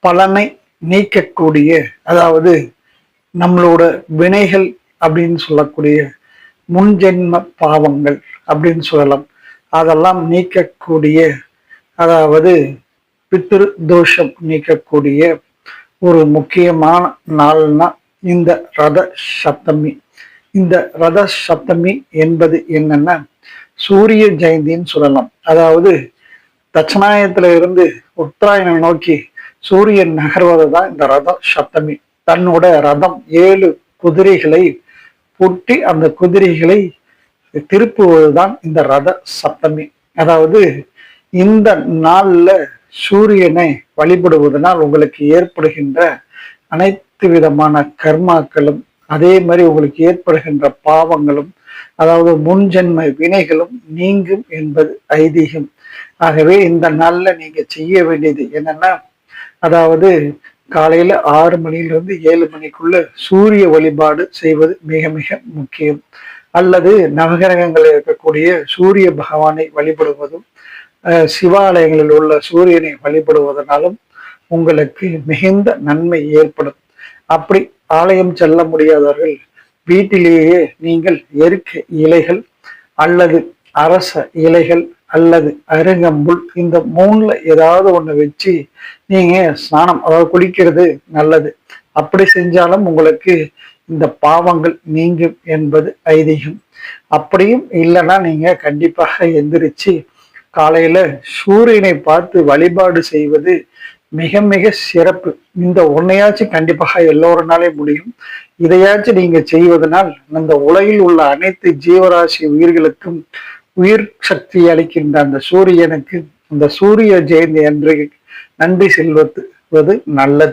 பலனை நீக்கக்கூடிய, அதாவது நம்மளோட வினைகள் அப்படின்னு சொல்லக்கூடிய முன்ஜென்ம பாவங்கள் அப்படின்னு சொல்லலாம். அதெல்லாம் நீக்கக்கூடிய, அதாவது பித்ரு தோஷம் நீக்கக்கூடிய ஒரு முக்கியமான நாள்னா இந்த ரத சப்தமி. இந்த ரத சப்தமி என்பது என்னன்னா சூரிய ஜெயந்தின்னு சொல்லலாம். அதாவது தட்சணாயத்துல இருந்து உத்தராயணம் நோக்கி சூரியன் நகர்வது தான் இந்த ரத சப்தமி. தன்னோட ரதம் 7 குதிரைகளை பூட்டி அந்த குதிரைகளை திருப்புவதுதான் இந்த ரத சப்தமி. அதாவது இந்த நாள்ல சூரியனை வழிபடுவதனால் உங்களுக்கு ஏற்படுகின்ற அனைத்து விதமான கர்மாக்களும், அதே மாதிரி உங்களுக்கு ஏற்படுகின்ற பாவங்களும், அதாவது முன்ஜென்ம வினைகளும் நீங்கும் என்பது ஐதீகம். ஆகவே இந்த நாள்ல நீங்க செய்ய வேண்டியது என்னன்னா, அதாவது காலையில 6 மணியிலிருந்து 7 மணிக்குள்ள சூரிய வழிபாடு செய்வது மிக மிக முக்கியம். அல்லது நவகிரகங்களில் இருக்கக்கூடிய சூரிய பகவானை வழிபடுவதும், சிவாலயங்களில் உள்ள சூரியனை வழிபடுவதனாலும் உங்களுக்கு மிகுந்த நன்மை ஏற்படும். அப்படி ஆலயம் செல்ல முடியாதவர்கள் வீட்டிலேயே நீங்கள் எருக்க இலைகள் அல்லது அரச இலைகள் அல்லது அருகம்புல், இந்த 3ல ஏதாவது ஒண்ணு வச்சு நீங்க ஸ்நானம், அதாவது குளிக்கிறது நல்லது. அப்படி செஞ்சாலும் உங்களுக்கு இந்த பாவங்கள் நீங்கும் என்பது ஐதீகம். அப்படியும் இல்லைன்னா நீங்க கண்டிப்பாக எந்திரிச்சு காலையில சூரியனை பார்த்து வழிபாடு செய்வது மிக மிக சிறப்பு. இந்த ஒன்னையாச்சும் கண்டிப்பாக எல்லோருனாலே முடியும். இதையாச்சும் நீங்க செய்வதனால் இந்த உலகில் உள்ள அனைத்து ஜீவராசி உயிர்களுக்கும் உயிர் சக்தி அளிக்கின்ற அந்த சூரியனுக்கு இந்த சூரிய ஜெயந்தி அன்று நன்றி செலுத்துவது நல்லது.